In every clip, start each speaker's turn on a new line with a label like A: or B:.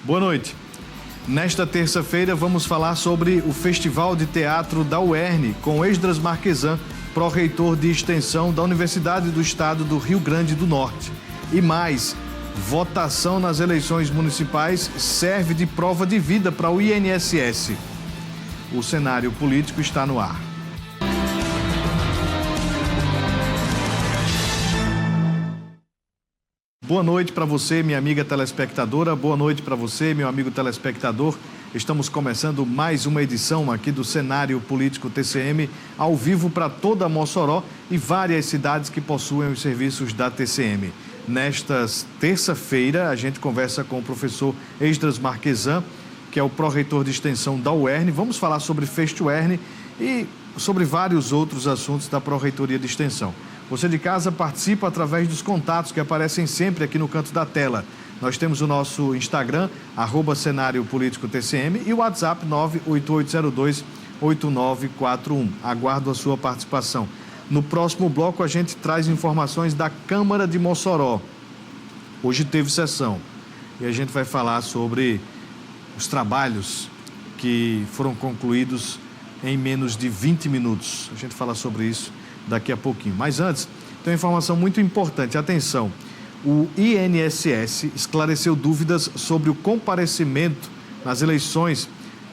A: Boa noite. Nesta terça-feira vamos falar sobre o Festival de Teatro da UERN com Esdras Marquesan, pró-reitor de extensão da Universidade do Estado do Rio Grande do Norte. E mais, votação nas eleições municipais serve de prova de vida para o INSS. O cenário político está no ar. Boa noite para você, minha amiga telespectadora. Boa noite para você, meu amigo telespectador. Estamos começando mais uma edição aqui do Cenário Político TCM, ao vivo para toda Mossoró e várias cidades que possuem os serviços da TCM. Nesta terça-feira, a gente conversa com o professor Esdras Marquesan, que é o pró-reitor de extensão da UERN. Vamos falar sobre FestUERN e sobre vários outros assuntos da pró-reitoria de extensão. Você de casa participa através dos contatos que aparecem sempre aqui no canto da tela. Nós temos o nosso Instagram, @Cenário Político TCM, e o WhatsApp 98802-8941. Aguardo a sua participação. No próximo bloco, a gente traz informações da Câmara de Mossoró. Hoje teve sessão e a gente vai falar sobre os trabalhos que foram concluídos em menos de 20 minutos. A gente fala sobre isso daqui a pouquinho. Mas antes, tem uma informação muito importante. Atenção, o INSS esclareceu dúvidas sobre o comparecimento nas eleições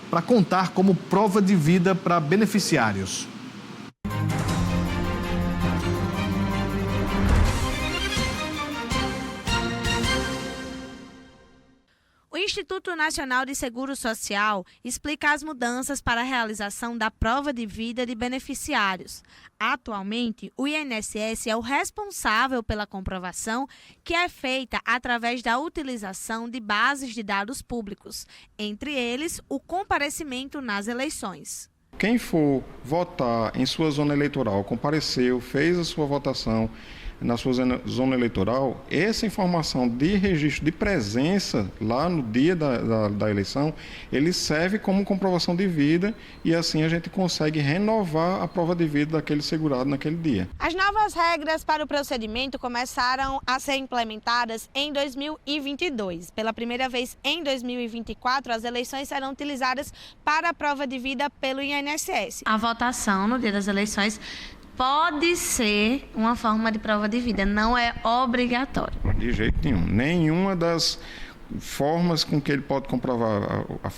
A: para contar como prova de vida para beneficiários.
B: O Instituto Nacional de Seguro Social explica as mudanças para a realização da prova de vida de beneficiários. Atualmente, o INSS é o responsável pela comprovação, que é feita através da utilização de bases de dados públicos, entre eles o comparecimento nas eleições.
C: Quem for votar em sua zona eleitoral, compareceu, fez a sua votação na sua zona eleitoral, essa informação de registro de presença lá no dia da eleição, ele serve como comprovação de vida e assim a gente consegue renovar a prova de vida daquele segurado naquele dia.
B: As novas regras para o procedimento começaram a ser implementadas em 2022. Pela primeira vez em 2024, as eleições serão utilizadas para a prova de vida pelo INSS. A votação no dia das eleições pode ser uma forma de prova de vida, não é obrigatório.
C: De jeito nenhum. Nenhuma das formas com que ele pode comprovar a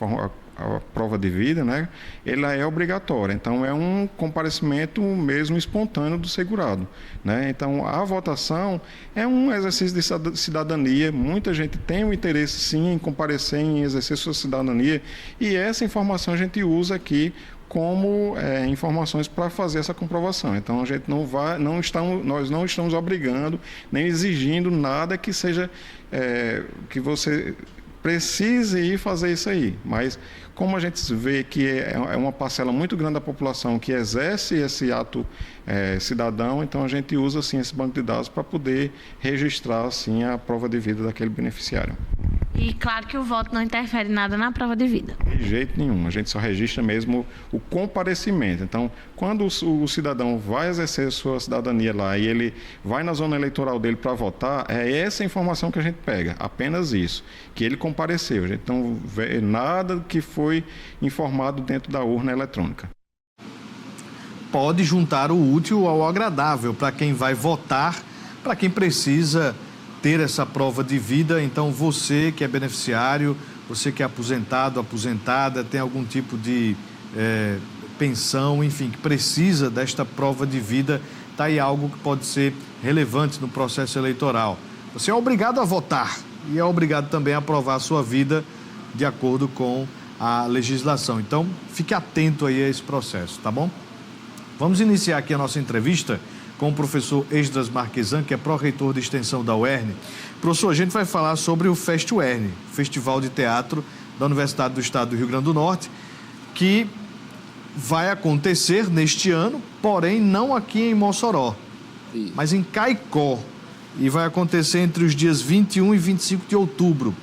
C: prova de vida, né, ela é obrigatória. Então, é um comparecimento mesmo espontâneo do segurado, né? Então, a votação é um exercício de cidadania. Muita gente tem o interesse, sim, em comparecer, em exercer sua cidadania. E essa informação a gente usa aqui como informações para fazer essa comprovação. Então, a gente nós não estamos obrigando, nem exigindo nada que seja, que você precise ir fazer isso aí. Mas, como a gente vê que é uma parcela muito grande da população que exerce esse ato cidadão, então a gente usa, assim, esse banco de dados para poder registrar, assim, a prova de vida daquele beneficiário.
B: E claro que o voto não interfere nada na prova de vida.
C: De jeito nenhum, a gente só registra mesmo o comparecimento. Então, quando o cidadão vai exercer sua cidadania lá e ele vai na zona eleitoral dele para votar, é essa informação que a gente pega, apenas isso, que ele compareceu. A gente não vê nada que foi informado dentro da urna eletrônica.
A: Pode juntar o útil ao agradável para quem vai votar, para quem precisa ter essa prova de vida. Então, você que é beneficiário, você que é aposentado, aposentada, tem algum tipo de pensão, enfim, que precisa desta prova de vida, está aí algo que pode ser relevante no processo eleitoral. Você é obrigado a votar e é obrigado também a aprovar a sua vida de acordo com a legislação. Então, fique atento aí a esse processo, tá bom? Vamos iniciar aqui a nossa entrevista com o professor Esdras Marquesan, que é pró-reitor de extensão da UERN. Professor, a gente vai falar sobre o FestUERN, Festival de Teatro da Universidade do Estado do Rio Grande do Norte, que vai acontecer neste ano, porém não aqui em Mossoró, mas em Caicó, e vai acontecer entre os dias 21 e 25 de outubro.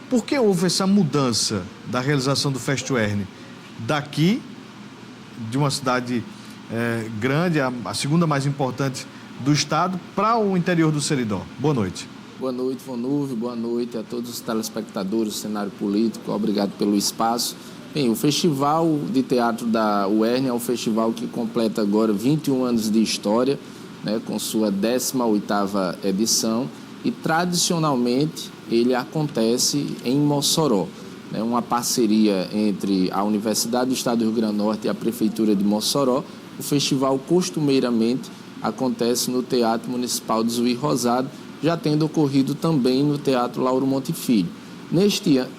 A: Por que houve essa mudança da realização do FestUERN daqui, de uma cidade grande, a segunda mais importante do estado, para o interior do Seridó? Boa noite.
D: Boa noite, Vonúvio. Boa noite a todos os telespectadores do cenário político. Obrigado pelo espaço. Bem, o Festival de Teatro da UERN é um festival que completa agora 21 anos de história, né, com sua 18ª edição, e tradicionalmente ele acontece em Mossoró. É uma parceria entre a Universidade do Estado do Rio Grande do Norte e a Prefeitura de Mossoró. O festival costumeiramente acontece no Teatro Municipal de Zuí Rosado, já tendo ocorrido também no Teatro Lauro Monte Filho. Neste ano,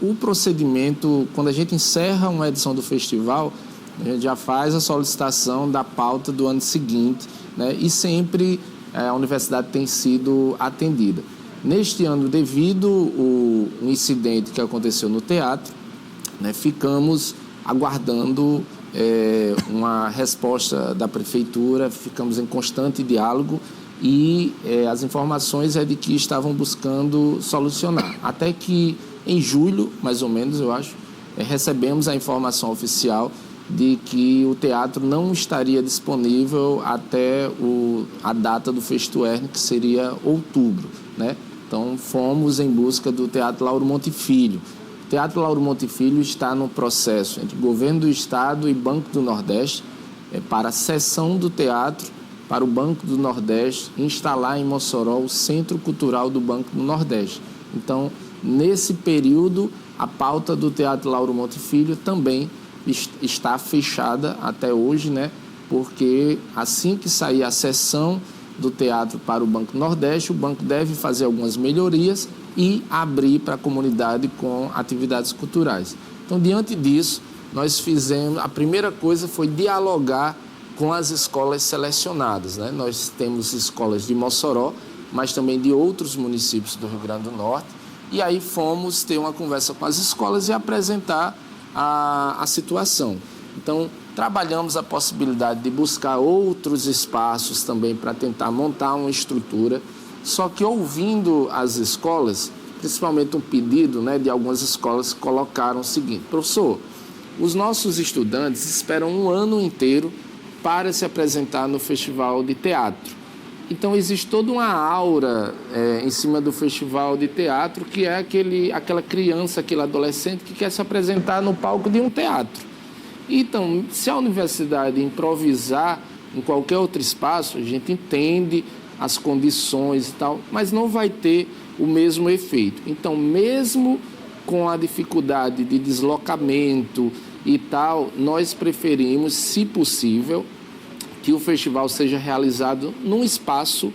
D: o procedimento, quando a gente encerra uma edição do festival, a gente já faz a solicitação da pauta do ano seguinte, né, e sempre a universidade tem sido atendida. Neste ano, devido ao incidente que aconteceu no teatro, né, ficamos aguardando uma resposta da prefeitura, ficamos em constante diálogo e as informações é de que estavam buscando solucionar. Até que em julho, mais ou menos, eu acho, recebemos a informação oficial de que o teatro não estaria disponível até a data do Festuerne, que seria outubro, né? Então, fomos em busca do Teatro Lauro Monte Filho. O Teatro Lauro Monte Filho está no processo entre o Governo do Estado e Banco do Nordeste para a cessão do teatro para o Banco do Nordeste instalar em Mossoró o Centro Cultural do Banco do Nordeste. Então, nesse período, a pauta do Teatro Lauro Monte Filho também está fechada até hoje, né? Porque assim que sair a cessão do teatro para o Banco Nordeste, o banco deve fazer algumas melhorias e abrir para a comunidade com atividades culturais. Então, diante disso, nós fizemos... A primeira coisa foi dialogar com as escolas selecionadas, né? Nós temos escolas de Mossoró, mas também de outros municípios do Rio Grande do Norte. E aí fomos ter uma conversa com as escolas e apresentar a situação. Então, trabalhamos a possibilidade de buscar outros espaços também para tentar montar uma estrutura, só que ouvindo as escolas, principalmente um pedido, né, de algumas escolas que colocaram o seguinte: professor, os nossos estudantes esperam um ano inteiro para se apresentar no festival de teatro. Então, existe toda uma aura em cima do festival de teatro, que é aquela criança, aquele adolescente que quer se apresentar no palco de um teatro. Então, se a universidade improvisar em qualquer outro espaço, a gente entende as condições e tal, mas não vai ter o mesmo efeito. Então, mesmo com a dificuldade de deslocamento e tal, nós preferimos, se possível, que o festival seja realizado num espaço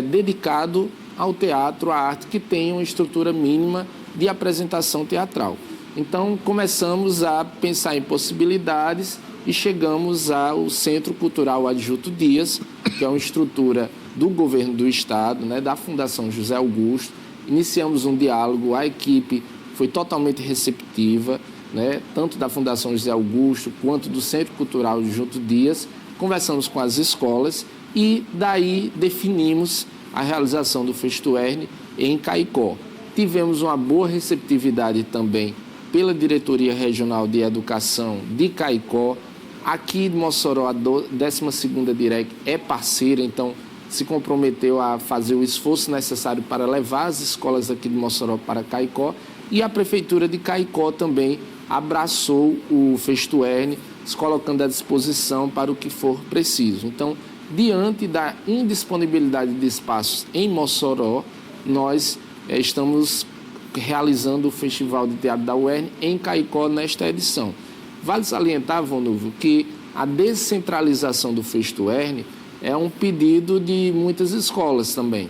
D: dedicado ao teatro, à arte, que tenha uma estrutura mínima de apresentação teatral. Então, começamos a pensar em possibilidades e chegamos ao Centro Cultural Adjunto Dias, que é uma estrutura do Governo do Estado, né, da Fundação José Augusto. Iniciamos um diálogo, a equipe foi totalmente receptiva, né, tanto da Fundação José Augusto quanto do Centro Cultural Adjunto Dias. Conversamos com as escolas e daí definimos a realização do Festuerne em Caicó. Tivemos uma boa receptividade também pela Diretoria Regional de Educação de Caicó. Aqui de Mossoró, a 12ª DIREC é parceira, então se comprometeu a fazer o esforço necessário para levar as escolas aqui de Mossoró para Caicó. E a Prefeitura de Caicó também abraçou o Festuerne, se colocando à disposição para o que for preciso. Então, diante da indisponibilidade de espaços em Mossoró, nós estamos realizando o Festival de Teatro da UERN em Caicó nesta edição. Vale salientar, Vonúvio, que a descentralização do Festuerne é um pedido de muitas escolas também.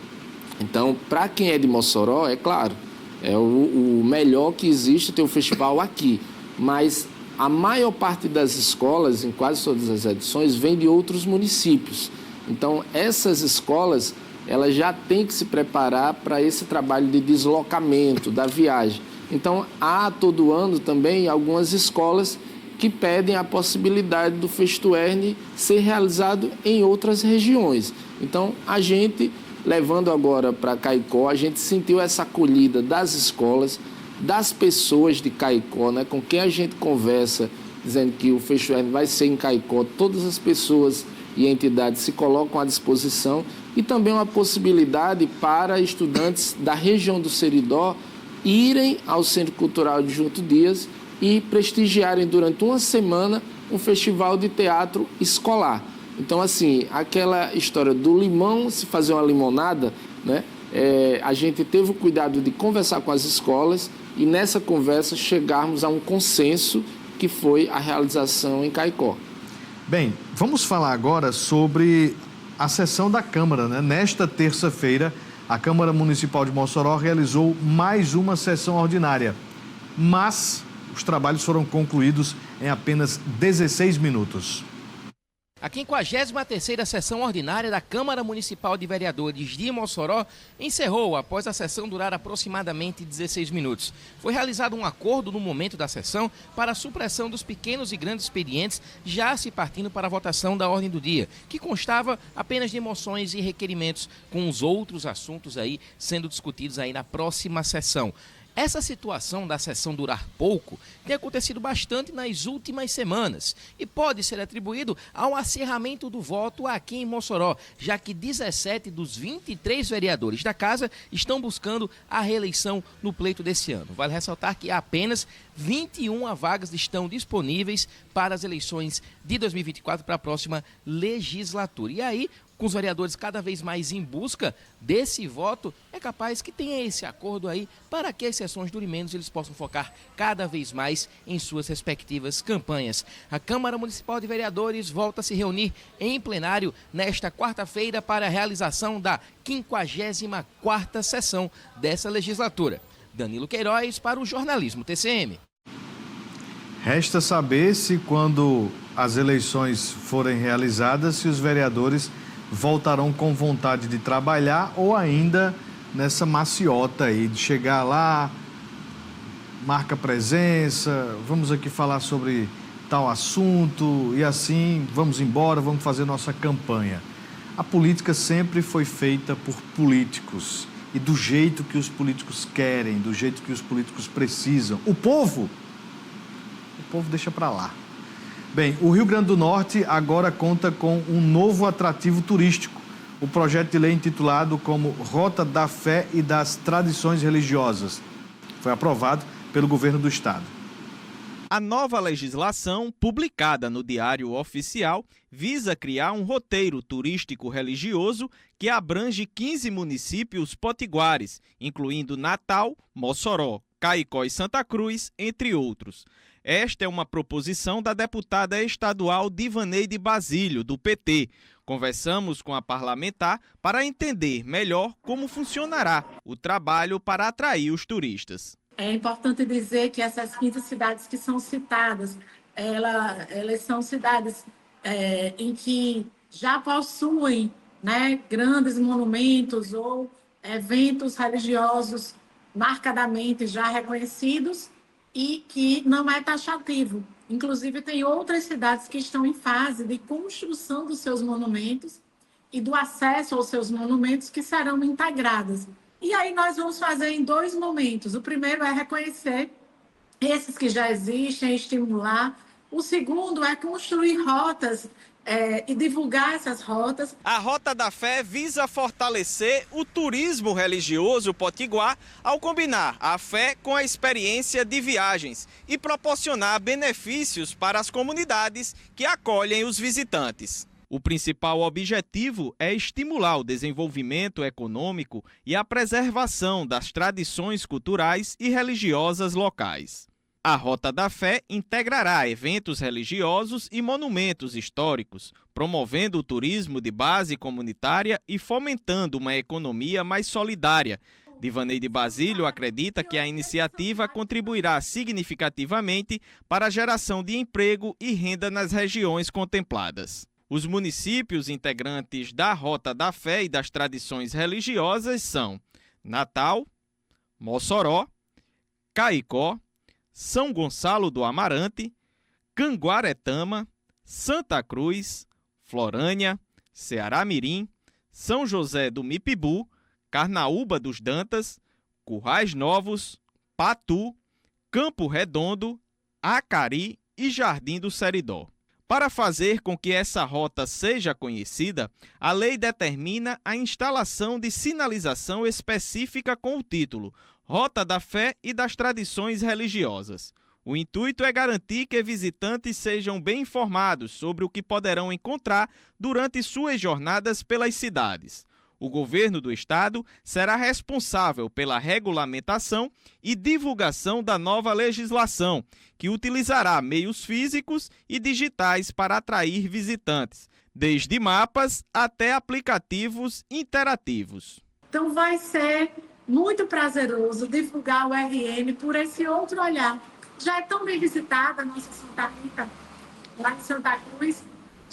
D: Então, para quem é de Mossoró, é claro, é o melhor que existe ter o festival aqui, mas a maior parte das escolas, em quase todas as edições, vem de outros municípios. Então, essas escolas, elas já têm que se preparar para esse trabalho de deslocamento, da viagem. Então, há todo ano também algumas escolas que pedem a possibilidade do Festuerne ser realizado em outras regiões. Então, a gente, levando agora para Caicó, a gente sentiu essa acolhida das escolas, das pessoas de Caicó, né, com quem a gente conversa, dizendo que o Festuerne vai ser em Caicó. Todas as pessoas e entidades se colocam à disposição, e também uma possibilidade para estudantes da região do Seridó irem ao Centro Cultural Adjunto Dias e prestigiarem durante uma semana um festival de teatro escolar. Então, assim, aquela história do limão se fazer uma limonada, né? A gente teve o cuidado de conversar com as escolas e nessa conversa chegarmos a um consenso que foi a realização em Caicó.
A: Bem, vamos falar agora sobre a sessão da Câmara, né? Nesta terça-feira, a Câmara Municipal de Mossoró realizou mais uma sessão ordinária, mas os trabalhos foram concluídos em apenas 16 minutos.
E: A 53ª sessão ordinária da Câmara Municipal de Vereadores de Mossoró encerrou após a sessão durar aproximadamente 16 minutos. Foi realizado um acordo no momento da sessão para a supressão dos pequenos e grandes expedientes, já se partindo para a votação da ordem do dia, que constava apenas de moções e requerimentos, com os outros assuntos aí sendo discutidos aí na próxima sessão. Essa situação da sessão durar pouco tem acontecido bastante nas últimas semanas e pode ser atribuído ao acirramento do voto aqui em Mossoró, já que 17 dos 23 vereadores da casa estão buscando a reeleição no pleito desse ano. Vale ressaltar que apenas 21 vagas estão disponíveis para as eleições de 2024 para a próxima legislatura. E aí, com os vereadores cada vez mais em busca desse voto, é capaz que tenha esse acordo aí para que as sessões durem menos e eles possam focar cada vez mais em suas respectivas campanhas. A Câmara Municipal de Vereadores volta a se reunir em plenário nesta quarta-feira para a realização da 54ª sessão dessa legislatura. Danilo Queiroz para o Jornalismo TCM.
A: Resta saber se quando as eleições forem realizadas, se os vereadores voltarão com vontade de trabalhar ou ainda nessa maciota aí de chegar lá, marca presença, vamos aqui falar sobre tal assunto e assim vamos embora, vamos fazer nossa campanha. A política sempre foi feita por políticos e do jeito que os políticos querem, do jeito que os políticos precisam. O povo deixa para lá. Bem, o Rio Grande do Norte agora conta com um novo atrativo turístico. O projeto de lei intitulado como Rota da Fé e das Tradições Religiosas foi aprovado pelo governo do estado.
F: A nova legislação, publicada no Diário Oficial, visa criar um roteiro turístico religioso que abrange 15 municípios potiguares, incluindo Natal, Mossoró, Caicó e Santa Cruz, entre outros. Esta é uma proposição da deputada estadual Divaneide Basílio, do PT. Conversamos com a parlamentar para entender melhor como funcionará o trabalho para atrair os turistas.
G: É importante dizer que essas 15 cidades que são citadas, elas são cidades em que já possuem, né, grandes monumentos ou eventos religiosos marcadamente já reconhecidos e que não é taxativo. Inclusive, tem outras cidades que estão em fase de construção dos seus monumentos e do acesso aos seus monumentos que serão integradas. E aí nós vamos fazer em 2 momentos. O primeiro é reconhecer esses que já existem, estimular. O segundo é construir rotas e divulgar essas rotas.
F: A Rota da Fé visa fortalecer o turismo religioso potiguar ao combinar a fé com a experiência de viagens e proporcionar benefícios para as comunidades que acolhem os visitantes. O principal objetivo é estimular o desenvolvimento econômico e a preservação das tradições culturais e religiosas locais. A Rota da Fé integrará eventos religiosos e monumentos históricos, promovendo o turismo de base comunitária e fomentando uma economia mais solidária. Divaneide Basílio acredita que a iniciativa contribuirá significativamente para a geração de emprego e renda nas regiões contempladas. Os municípios integrantes da Rota da Fé e das Tradições Religiosas são Natal, Mossoró, Caicó, São Gonçalo do Amarante, Canguaretama, Santa Cruz, Florânia, Ceará-Mirim, São José do Mipibu, Carnaúba dos Dantas, Currais Novos, Patu, Campo Redondo, Acari e Jardim do Seridó. Para fazer com que essa rota seja conhecida, a lei determina a instalação de sinalização específica com o título Rota da Fé e das Tradições Religiosas. O intuito é garantir que visitantes sejam bem informados sobre o que poderão encontrar durante suas jornadas pelas cidades. O governo do estado será responsável pela regulamentação e divulgação da nova legislação, que utilizará meios físicos e digitais para atrair visitantes, desde mapas até aplicativos interativos.
G: Então vai ser muito prazeroso divulgar o RN por esse outro olhar. Já é tão bem visitada a nossa Santa Rita, lá em Santa Cruz,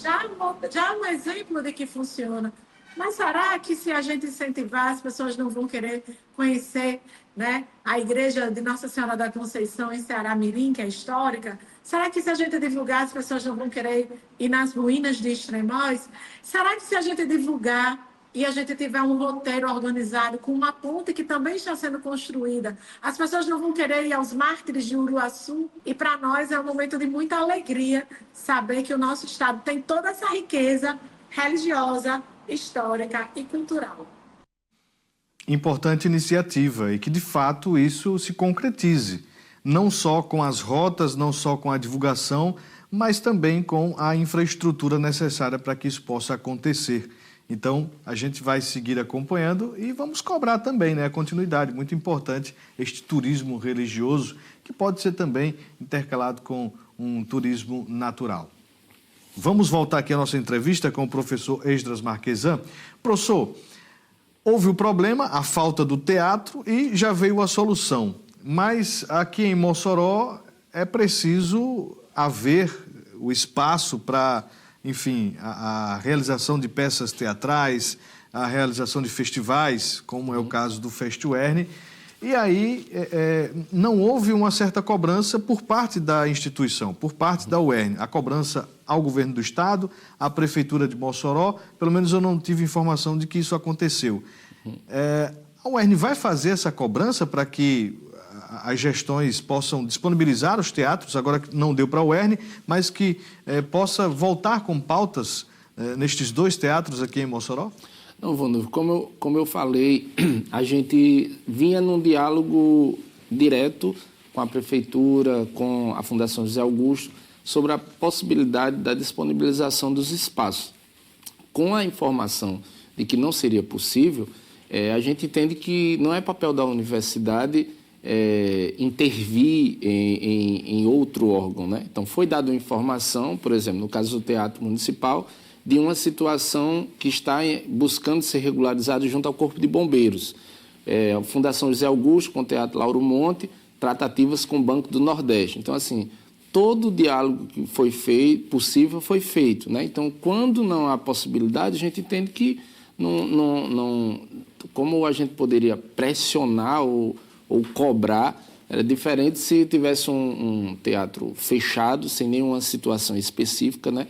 G: já é um exemplo de que funciona. Mas será que se a gente incentivar, as pessoas não vão querer conhecer, né, a igreja de Nossa Senhora da Conceição em Ceará-Mirim, que é histórica? Será que se a gente divulgar, as pessoas não vão querer ir nas ruínas de Extremóis? Será que se a gente divulgar e a gente tiver um roteiro organizado com uma ponte que também está sendo construída, as pessoas não vão querer ir aos mártires de Uruaçu? E para nós é um momento de muita alegria saber que o nosso estado tem toda essa riqueza religiosa, histórica e cultural.
A: Importante iniciativa e que, de fato, isso se concretize, não só com as rotas, não só com a divulgação, mas também com a infraestrutura necessária para que isso possa acontecer. Então, a gente vai seguir acompanhando e vamos cobrar também, né, a continuidade. Muito importante este turismo religioso, que pode ser também intercalado com um turismo natural. Vamos voltar aqui à nossa entrevista com o professor Esdras Marquesan. Professor, houve o problema, a falta do teatro, e já veio a solução. Mas aqui em Mossoró é preciso haver o espaço para, enfim, a realização de peças teatrais, a realização de festivais, como é o caso do FestUERN. E aí não houve uma certa cobrança por parte da instituição, por parte da UERN. A cobrança ao governo do estado, à prefeitura de Mossoró, pelo menos eu não tive informação de que isso aconteceu. A UERN vai fazer essa cobrança para que as gestões possam disponibilizar os teatros, agora que não deu para a UERN, mas que possa voltar com pautas nestes dois teatros aqui em Mossoró?
D: Não, Vanúvio, como eu falei, a gente vinha num diálogo direto com a Prefeitura, com a Fundação José Augusto, sobre a possibilidade da disponibilização dos espaços. Com a informação de que não seria possível, a gente entende que não é papel da universidade intervir em outro órgão, né? Então, foi dada informação, por exemplo, no caso do Teatro Municipal, de uma situação que está buscando ser regularizada junto ao Corpo de Bombeiros. A Fundação José Augusto, com o Teatro Lauro Monte, tratativas com o Banco do Nordeste. Então, assim, todo o diálogo que foi feito, possível foi feito, né? Então, quando não há possibilidade, a gente entende que não como a gente poderia pressionar ou cobrar, era diferente se tivesse um teatro fechado, sem nenhuma situação específica, né?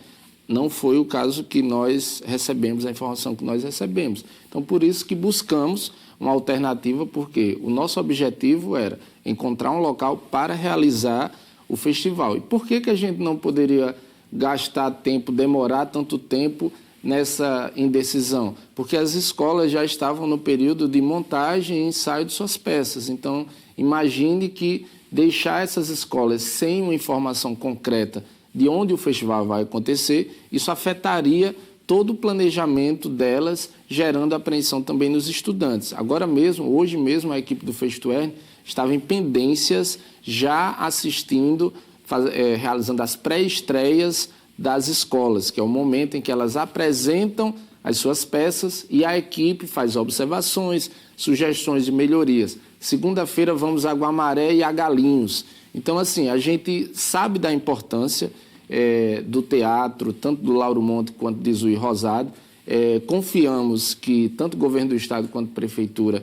D: Não foi o caso que nós recebemos, a informação que nós recebemos. Então, por isso que buscamos uma alternativa, porque o nosso objetivo era encontrar um local para realizar o festival. E por que a gente não poderia gastar tempo, demorar tanto tempo nessa indecisão? Porque as escolas já estavam no período de montagem e ensaio de suas peças. Então, imagine que deixar essas escolas sem uma informação concreta de onde o festival vai acontecer, isso afetaria todo o planejamento delas, gerando apreensão também nos estudantes. Agora mesmo, hoje mesmo, a equipe do FestUERN estava em pendências, já assistindo, realizando as pré-estreias das escolas, que é o momento em que elas apresentam as suas peças e a equipe faz observações, sugestões de melhorias. Segunda-feira vamos a Guamaré e a Galinhos. Então, assim, a gente sabe da importância do teatro, tanto do Lauro Monte quanto de Zui Rosado. Confiamos que tanto o governo do estado quanto a prefeitura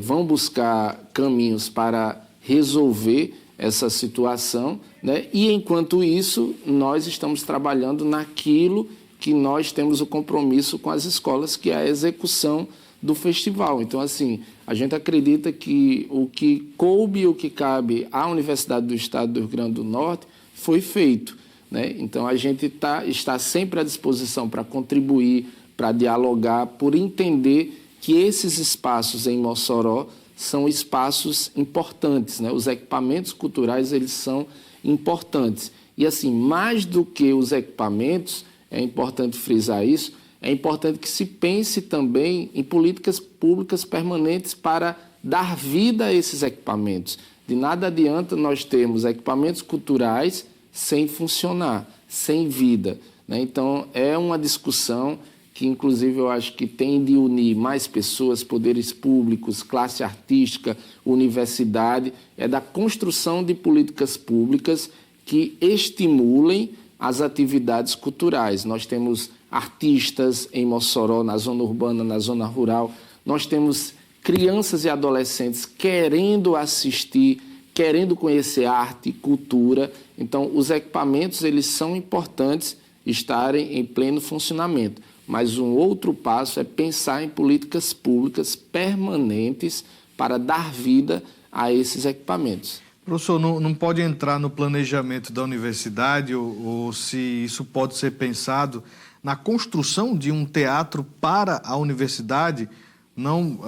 D: vão buscar caminhos para resolver essa situação, né? E, enquanto isso, nós estamos trabalhando naquilo que nós temos o compromisso com as escolas, que é a execução do festival. Então, assim, a gente acredita que o que coube e o que cabe à Universidade do Estado do Rio Grande do Norte foi feito. né? Então, a gente está sempre à disposição para contribuir, para dialogar, por entender que esses espaços em Mossoró são espaços importantes, né? Os equipamentos culturais, eles são importantes. E, assim, mais do que os equipamentos, é importante frisar isso, é importante que se pense também em políticas públicas permanentes para dar vida a esses equipamentos. De nada adianta nós termos equipamentos culturais sem funcionar, sem vida, né? Então, é uma discussão que, inclusive, eu acho que tem de unir mais pessoas, poderes públicos, classe artística, universidade, é da construção de políticas públicas que estimulem as atividades culturais. Nós temos artistas em Mossoró, na zona urbana, na zona rural, nós temos crianças e adolescentes querendo assistir, querendo conhecer arte, cultura. Então, os equipamentos, eles são importantes estarem em pleno funcionamento. Mas um outro passo é pensar em políticas públicas permanentes para dar vida a esses equipamentos.
A: Professor, não pode entrar no planejamento da universidade ou se isso pode ser pensado na construção de um teatro para a universidade, não,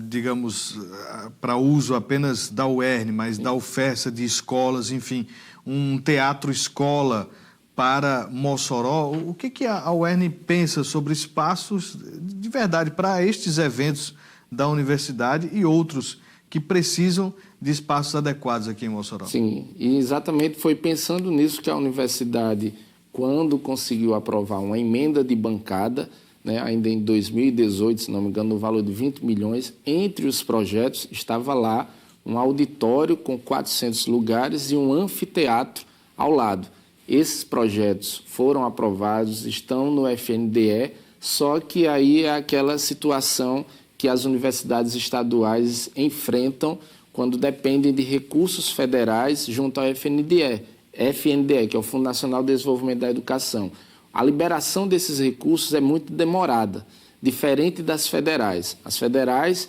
A: digamos, para uso apenas da UERN, mas da UFESA, de escolas, enfim, um teatro-escola para Mossoró. O que a UERN pensa sobre espaços de verdade para estes eventos da universidade e outros que precisam de espaços adequados aqui em Mossoró?
D: Sim, e exatamente foi pensando nisso que a universidade, quando conseguiu aprovar uma emenda de bancada, né, ainda em 2018, se não me engano, no valor de 20 milhões, entre os projetos estava lá um auditório com 400 lugares e um anfiteatro ao lado. Esses projetos foram aprovados, estão no FNDE, só que aí é aquela situação que as universidades estaduais enfrentam quando dependem de recursos federais junto ao FNDE, que é o Fundo Nacional de Desenvolvimento da Educação. A liberação desses recursos é muito demorada, diferente das federais. As federais,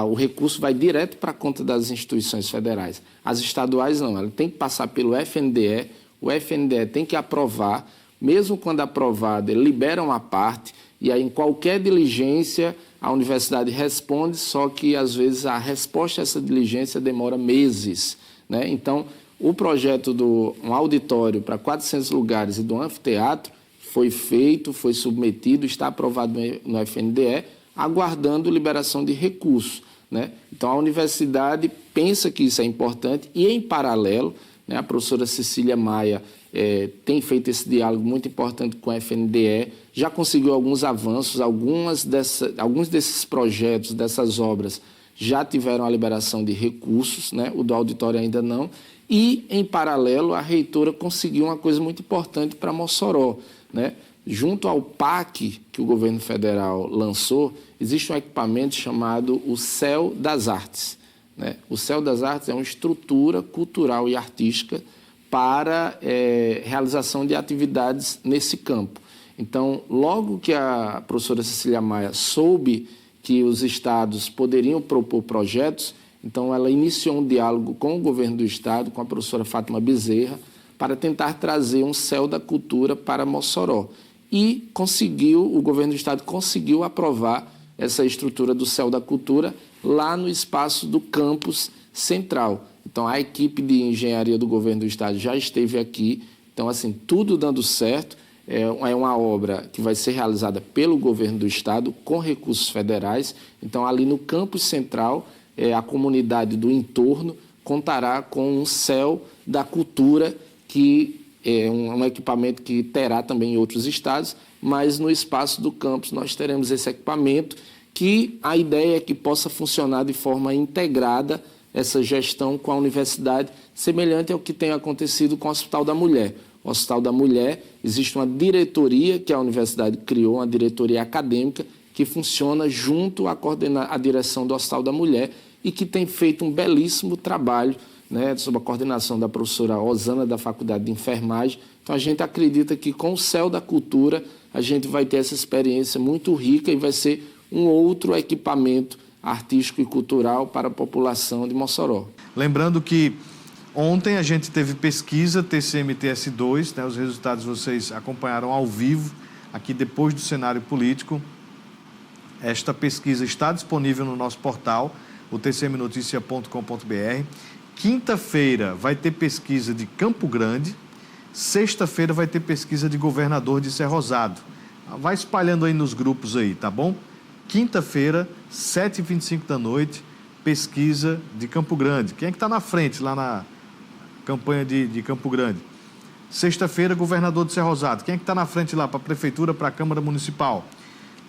D: o recurso vai direto para a conta das instituições federais. As estaduais não, ela tem que passar pelo FNDE, o FNDE tem que aprovar, mesmo quando aprovado, ele libera uma parte, e aí em qualquer diligência a universidade responde, só que às vezes a resposta a essa diligência demora meses, né? Então, o projeto do um auditório para 400 lugares e do anfiteatro foi feito, foi submetido, está aprovado no FNDE, aguardando liberação de recursos, né? Então, a universidade pensa que isso é importante e, em paralelo, né, a professora Cecília Maia tem feito esse diálogo muito importante com o FNDE, já conseguiu alguns avanços, alguns desses projetos, dessas obras, já tiveram a liberação de recursos, né? O do auditório ainda não. E, em paralelo, a reitora conseguiu uma coisa muito importante para Mossoró, né? Junto ao PAC que o governo federal lançou, existe um equipamento chamado o Céu das Artes, né? O Céu das Artes é uma estrutura cultural e artística para realização de atividades nesse campo. Então, logo que a professora Cecília Maia soube que os estados poderiam propor projetos, então ela iniciou um diálogo com o governo do estado, com a professora Fátima Bezerra, para tentar trazer um Céu da Cultura para Mossoró. E o governo do estado conseguiu aprovar essa estrutura do Céu da Cultura lá no espaço do campus central. Então, a equipe de engenharia do governo do estado já esteve aqui. Então, assim, tudo dando certo. É uma obra que vai ser realizada pelo governo do estado com recursos federais. Então, ali no campus central, a comunidade do entorno contará com um Céu da Cultura, que é um equipamento que terá também em outros estados, mas no espaço do campus nós teremos esse equipamento, que a ideia é que possa funcionar de forma integrada essa gestão com a universidade, semelhante ao que tem acontecido com o Hospital da Mulher. O Hospital da Mulher, existe uma diretoria que a universidade criou, uma diretoria acadêmica, que funciona junto à direção do Hospital da Mulher e que tem feito um belíssimo trabalho, né, sob a coordenação da professora Osana, da Faculdade de Enfermagem. Então, a gente acredita que com o Céu da Cultura, a gente vai ter essa experiência muito rica e vai ser um outro equipamento artístico e cultural para a população de Mossoró.
A: Lembrando que Ontem a gente teve pesquisa TCM-TS2, né? Os resultados vocês acompanharam ao vivo, aqui depois do cenário político. Esta pesquisa está disponível no nosso portal, o tcmnoticia.com.br. Quinta-feira vai ter pesquisa de Campo Grande, sexta-feira vai ter pesquisa de Governador de Serra Rosado. Vai espalhando aí nos grupos aí, tá bom? Quinta-feira, 7h25 da noite, pesquisa de Campo Grande. Quem é que está na frente lá na campanha de Campo Grande? Sexta-feira, Governador de Serra Rosado. Quem é que está na frente lá para a Prefeitura, para a Câmara Municipal?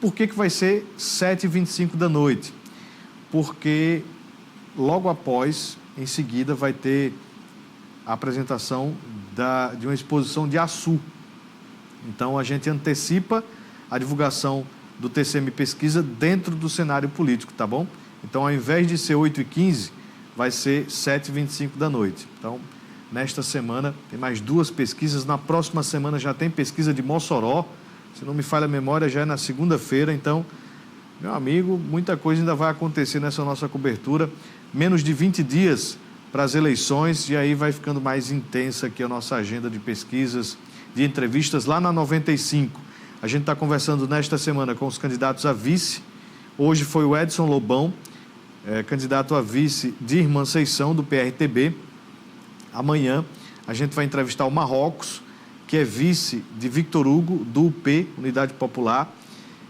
A: Por que vai ser 7h25 da noite? Porque logo após, em seguida, vai ter a apresentação de uma exposição de Açu. Então, a gente antecipa a divulgação do TCM Pesquisa dentro do cenário político, tá bom? Então, ao invés de ser 8h15, vai ser 7h25 da noite. Então, nesta semana, tem mais 2 pesquisas. Na próxima semana já tem pesquisa de Mossoró. Se não me falha a memória, já é na segunda-feira. Então, meu amigo, muita coisa ainda vai acontecer nessa nossa cobertura. Menos de 20 dias para as eleições e aí vai ficando mais intensa aqui a nossa agenda de pesquisas, de entrevistas lá na 95. A gente está conversando nesta semana com os candidatos a vice. Hoje foi o Edson Lobão, candidato a vice de Irmãnceição, do PRTB. Amanhã a gente vai entrevistar o Marrocos, que é vice de Victor Hugo, do UP, Unidade Popular.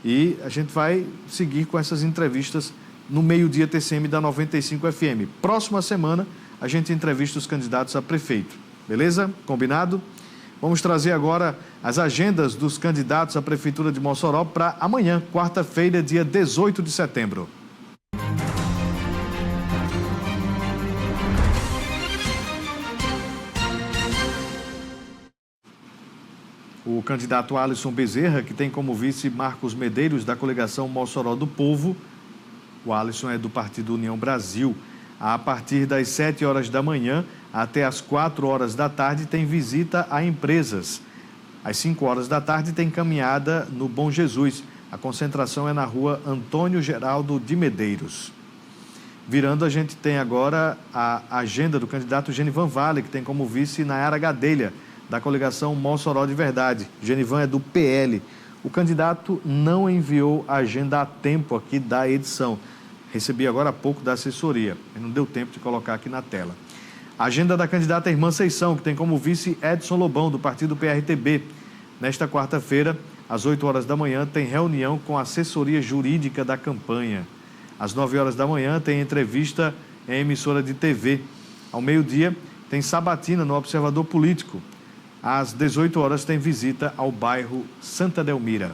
A: E a gente vai seguir com essas entrevistas no meio-dia TCM da 95 FM. Próxima semana a gente entrevista os candidatos a prefeito. Beleza? Combinado? Vamos trazer agora as agendas dos candidatos à Prefeitura de Mossoró para amanhã, quarta-feira, dia 18 de setembro. O candidato Alisson Bezerra, que tem como vice Marcos Medeiros, da coligação Mossoró do Povo. O Alisson é do Partido União Brasil. A partir das 7 horas da manhã até as 4 horas da tarde tem visita a empresas. Às 5 horas da tarde tem caminhada no Bom Jesus. A concentração é na rua Antônio Geraldo de Medeiros. Virando, a gente tem agora a agenda do candidato Genivan Vale, que tem como vice Nayara Gadelha, da coligação Mossoró de Verdade. Genivan é do PL. O candidato não enviou a agenda a tempo aqui da edição. Recebi agora há pouco da assessoria, mas não deu tempo de colocar aqui na tela. A agenda da candidata Irmãnceição, que tem como vice Edson Lobão, do partido PRTB. Nesta quarta-feira, às 8 horas da manhã, tem reunião com a assessoria jurídica da campanha. Às 9 horas da manhã, tem entrevista em emissora de TV. Ao meio-dia, tem sabatina no Observador Político. Às 18 horas, tem visita ao bairro Santa Delmira.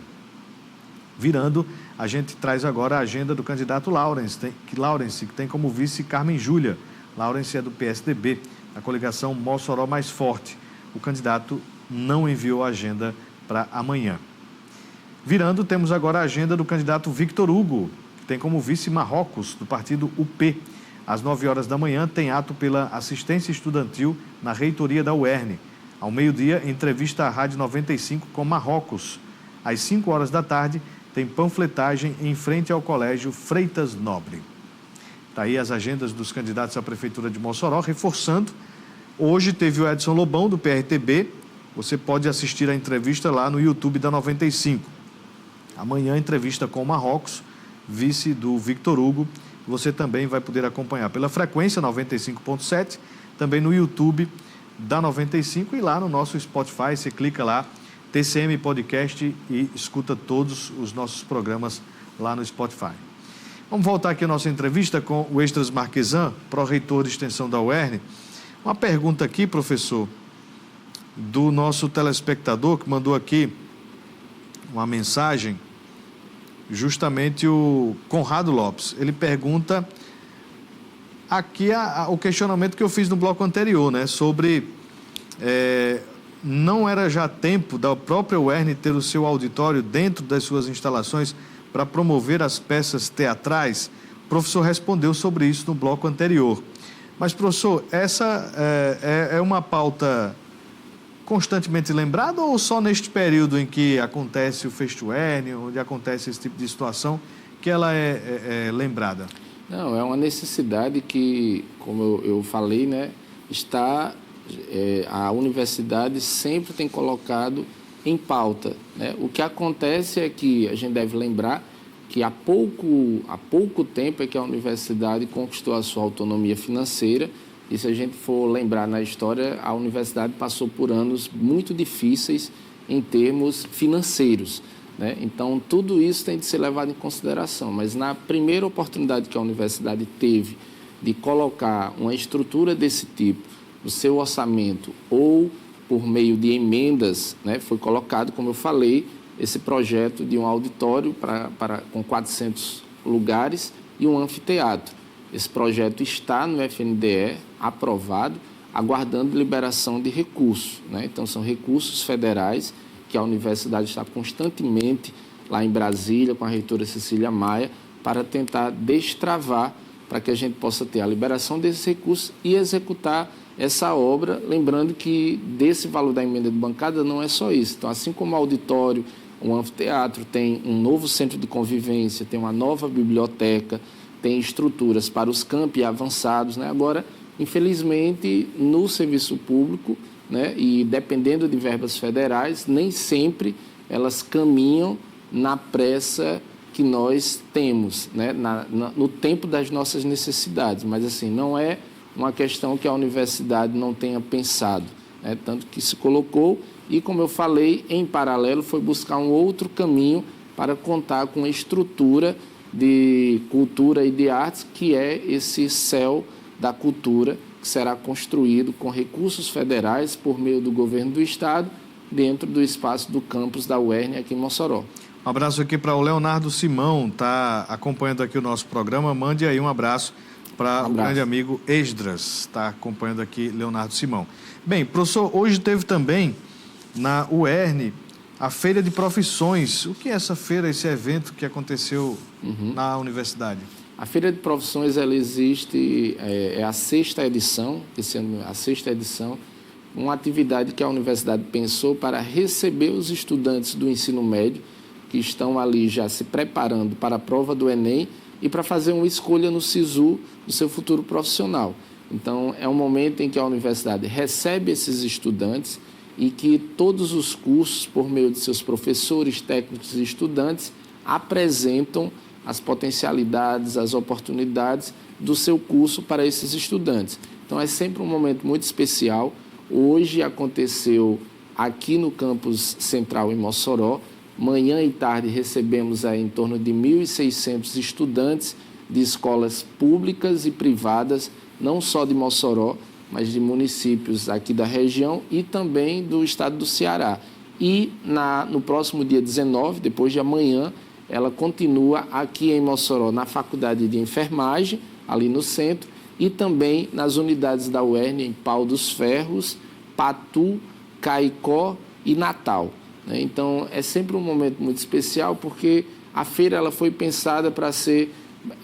A: Virando, a gente traz agora a agenda do candidato Laurence, que tem como vice Carmen Júlia. Laurence é do PSDB, a coligação Mossoró Mais Forte. O candidato não enviou a agenda para amanhã. Virando, temos agora a agenda do candidato Victor Hugo, que tem como vice Marrocos, do partido UP. Às 9 horas da manhã, tem ato pela assistência estudantil na reitoria da UERN. Ao meio-dia, entrevista à Rádio 95 com Marrocos. Às 5 horas da tarde, tem panfletagem em frente ao Colégio Freitas Nobre. Está aí as agendas dos candidatos à Prefeitura de Mossoró, reforçando. Hoje teve o Edson Lobão, do PRTB. Você pode assistir a entrevista lá no YouTube da 95. Amanhã, entrevista com o Marrocos, vice do Victor Hugo. Você também vai poder acompanhar pela frequência 95.7, também no YouTube da 95 e lá no nosso Spotify. Você clica lá, TCM Podcast, e escuta todos os nossos programas lá no Spotify. Vamos voltar aqui à nossa entrevista com o Esdras Marquesan, pró-reitor de extensão da UERN. Uma pergunta aqui, professor, do nosso telespectador que mandou aqui uma mensagem, justamente o Conrado Lopes. Ele pergunta aqui o questionamento que eu fiz no bloco anterior, né, sobre não era já tempo da própria UERN ter o seu auditório dentro das suas instalações para promover as peças teatrais? O professor respondeu sobre isso no bloco anterior. Mas, professor, essa é uma pauta constantemente lembrada ou só neste período em que acontece o FestUERN, onde acontece esse tipo de situação, que ela é lembrada?
D: Não, é uma necessidade que, como eu falei, né, a universidade sempre tem colocado em pauta, né? O que acontece é que a gente deve lembrar que há pouco tempo é que a universidade conquistou a sua autonomia financeira, e se a gente for lembrar na história, a universidade passou por anos muito difíceis em termos financeiros, né? Então, tudo isso tem de ser levado em consideração, mas na primeira oportunidade que a universidade teve de colocar uma estrutura desse tipo no seu orçamento ou por meio de emendas, né, foi colocado, como eu falei, esse projeto de um auditório com 400 lugares e um anfiteatro. Esse projeto está no FNDE, aprovado, aguardando liberação de recursos, né? Então, são recursos federais que a universidade está constantemente lá em Brasília, com a reitora Cecília Maia, para tentar destravar, para que a gente possa ter a liberação desses recursos e executar essa obra, lembrando que desse valor da emenda de bancada não é só isso. Então, assim como o auditório, o anfiteatro, tem um novo centro de convivência, tem uma nova biblioteca, tem estruturas para os campi avançados, né? Agora, infelizmente, no serviço público, né, e dependendo de verbas federais, nem sempre elas caminham na pressa que nós temos, né, no tempo das nossas necessidades. Mas, assim, não é uma questão que a universidade não tenha pensado, né? Tanto que se colocou e, como eu falei, em paralelo foi buscar um outro caminho para contar com a estrutura de cultura e de artes, que é esse céu da cultura, que será construído com recursos federais por meio do governo do estado, dentro do espaço do campus da UERN aqui em Mossoró.
A: Um abraço aqui para o Leonardo Simão, está acompanhando aqui o nosso programa. Mande aí um abraço para o grande amigo Esdras, está acompanhando aqui Leonardo Simão. Bem, professor, hoje teve também na UERN a Feira de Profissões. O que é essa feira, esse evento que aconteceu na universidade?
D: A Feira de Profissões, ela existe, é a 6ª edição, esse ano a 6ª edição, uma atividade que a universidade pensou para receber os estudantes do ensino médio que estão ali já se preparando para a prova do Enem e para fazer uma escolha no SISU do seu futuro profissional. Então, é um momento em que a universidade recebe esses estudantes e que todos os cursos, por meio de seus professores, técnicos e estudantes, apresentam as potencialidades, as oportunidades do seu curso para esses estudantes. Então, é sempre um momento muito especial. Hoje aconteceu aqui no campus central em Mossoró. Manhã e tarde recebemos aí em torno de 1.600 estudantes de escolas públicas e privadas, não só de Mossoró, mas de municípios aqui da região e também do estado do Ceará. E no próximo dia 19, depois de amanhã, ela continua aqui em Mossoró, na Faculdade de Enfermagem, ali no centro, e também nas unidades da UERN em Pau dos Ferros, Patu, Caicó e Natal. Então, é sempre um momento muito especial, porque a feira ela foi pensada para ser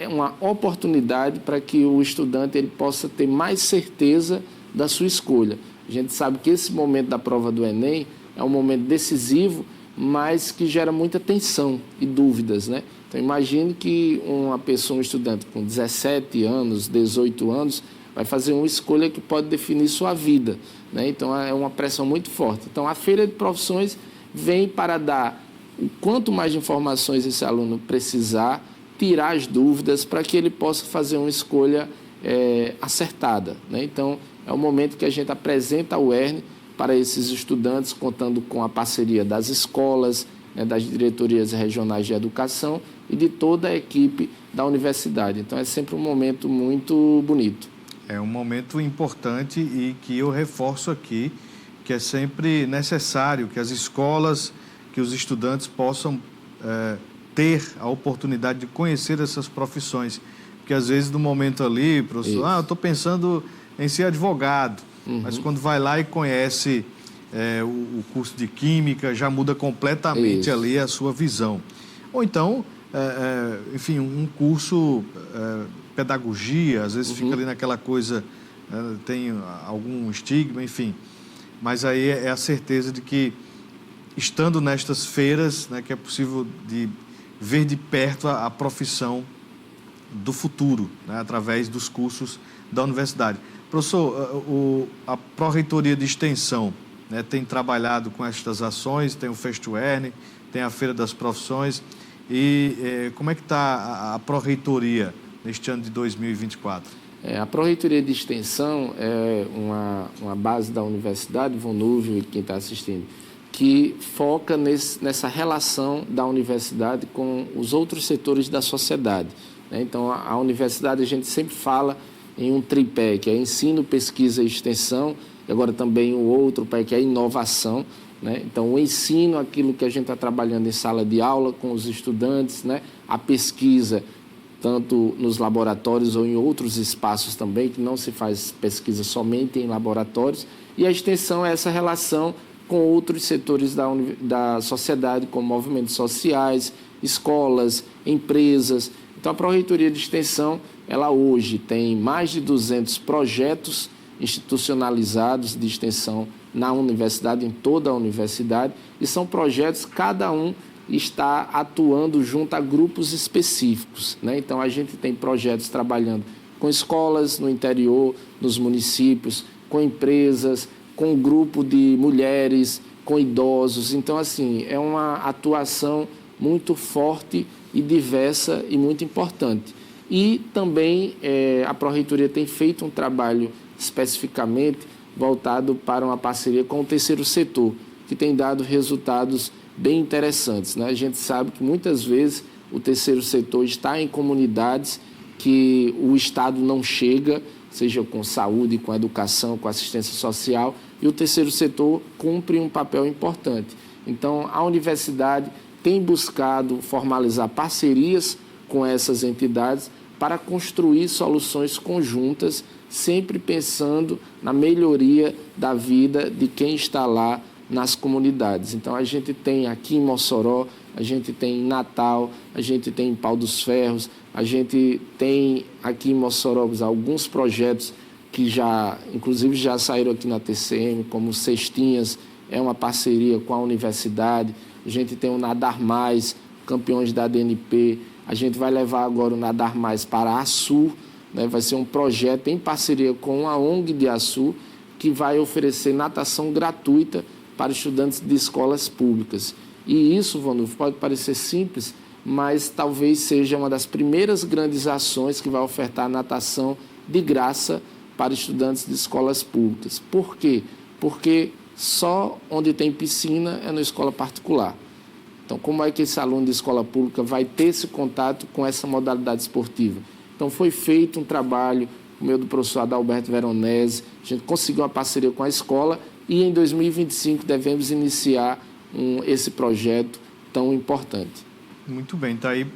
D: uma oportunidade para que o estudante ele possa ter mais certeza da sua escolha. A gente sabe que esse momento da prova do Enem é um momento decisivo, mas que gera muita tensão e dúvidas, né? Então, imagine que uma pessoa, um estudante com 17 anos, 18 anos, vai fazer uma escolha que pode definir sua vida, né? Então, é uma pressão muito forte. Então, a Feira de Profissões vem para dar o quanto mais de informações esse aluno precisar, tirar as dúvidas para que ele possa fazer uma escolha acertada, né? Então, é o momento que a gente apresenta a UERN para esses estudantes, contando com a parceria das escolas, né, das diretorias regionais de educação e de toda a equipe da universidade. Então, é sempre um momento muito bonito.
A: É um momento importante e que eu reforço aqui, que é sempre necessário que as escolas, que os estudantes possam ter a oportunidade de conhecer essas profissões. Porque, às vezes, no momento ali, professor, eu estou pensando em ser advogado, mas quando vai lá e conhece o curso de Química, já muda completamente ali a sua visão. Ou então, enfim, um curso pedagogia, às vezes fica ali naquela coisa, tem algum estigma, enfim. Mas aí é a certeza de que, estando nestas feiras, né, que é possível de ver de perto a profissão do futuro, né, através dos cursos da universidade. Professor, a Pró-Reitoria de Extensão, né, tem trabalhado com estas ações, tem o FestUERN, tem a Feira das Profissões. E como é que está a Pró-Reitoria neste ano de 2024?
D: A Pró-Reitoria de Extensão é uma base da universidade, Vonúvio e quem está assistindo, que foca nessa relação da universidade com os outros setores da sociedade. Então, a universidade, a gente sempre fala em um tripé, que é ensino, pesquisa e extensão, e agora também o outro pé, que é inovação. Então, o ensino, aquilo que a gente está trabalhando em sala de aula com os estudantes, a pesquisa, tanto nos laboratórios ou em outros espaços também, que não se faz pesquisa somente em laboratórios, e a extensão é essa relação com outros setores da sociedade, como movimentos sociais, escolas, empresas. Então, a Pró-Reitoria de Extensão, ela hoje tem mais de 200 projetos institucionalizados de extensão na universidade, em toda a universidade, e são projetos, cada um está atuando junto a grupos específicos. Então, a gente tem projetos trabalhando com escolas no interior, nos municípios, com empresas, com um grupo de mulheres, com idosos. Então, assim, é uma atuação muito forte e diversa e muito importante. E também a Pró-Reitoria tem feito um trabalho especificamente voltado para uma parceria com o terceiro setor, que tem dado resultados bem interessantes. A gente sabe que muitas vezes o terceiro setor está em comunidades que o Estado não chega, seja com saúde, com educação, com assistência social, e o terceiro setor cumpre um papel importante. Então, a universidade tem buscado formalizar parcerias com essas entidades para construir soluções conjuntas, sempre pensando na melhoria da vida de quem está lá nas comunidades. Então, a gente tem aqui em Mossoró, a gente tem em Natal, a gente tem em Pau dos Ferros, a gente tem aqui em Mossoró alguns projetos que inclusive já saíram aqui na TCM, como Cestinhas, é uma parceria com a universidade. A gente tem o Nadar Mais, campeões da DNP. A gente vai levar agora o Nadar Mais para Açu, vai ser um projeto em parceria com a ONG de Açu, que vai oferecer natação gratuita para estudantes de escolas públicas. E isso, Vonúvio, pode parecer simples, mas talvez seja uma das primeiras grandes ações que vai ofertar natação de graça para estudantes de escolas públicas. Por quê? Porque só onde tem piscina é na escola particular. Então, como é que esse aluno de escola pública vai ter esse contato com essa modalidade esportiva? Então, foi feito um trabalho, o meu do professor Adalberto Veronese, a gente conseguiu uma parceria com a escola e em 2025 devemos iniciar esse projeto tão importante.
A: Muito bem, está aí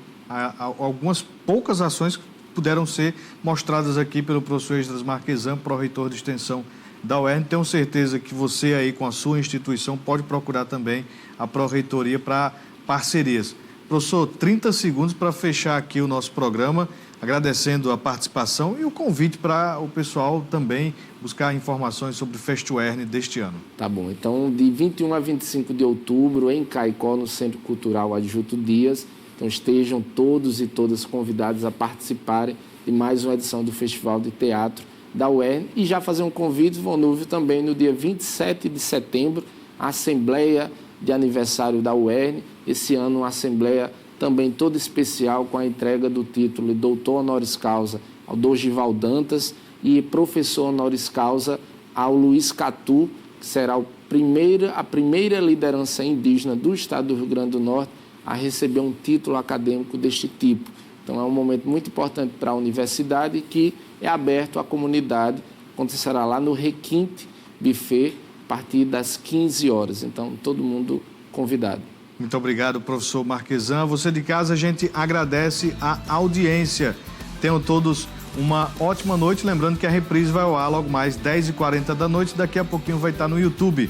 A: algumas poucas ações que puderam ser mostradas aqui pelo professor Esdras Marquesan, pró-reitor de extensão da UERN. Tenho certeza que você aí com a sua instituição pode procurar também a Pró-Reitoria para parcerias. Professor, 30 segundos para fechar aqui o nosso programa, agradecendo a participação e o convite para o pessoal também buscar informações sobre o FestUERN deste ano.
D: Tá bom, então de 21 a 25 de outubro em Caicó, no Centro Cultural Adjuto Dias, então estejam todos e todas convidados a participarem de mais uma edição do Festival de Teatro da UERN e já fazer um convite, Vonúvio, também no dia 27 de setembro, a Assembleia de Aniversário da UERN, esse ano uma Assembleia também toda especial com a entrega do título de Doutor Honoris Causa ao Dorival Dantas e Professor Honoris Causa ao Luiz Catu, que será a primeira liderança indígena do estado do Rio Grande do Norte a receber um título acadêmico deste tipo. Então, é um momento muito importante para a universidade que é aberto à comunidade, acontecerá lá no Requinte Buffet, a partir das 15 horas. Então, todo mundo convidado.
A: Muito obrigado, professor Marquesan. Você de casa, a gente agradece a audiência. Tenham todos uma ótima noite. Lembrando que a reprise vai ao ar logo mais 10h40 da noite. Daqui a pouquinho vai estar no YouTube.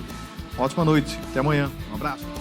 A: Ótima noite. Até amanhã. Um abraço.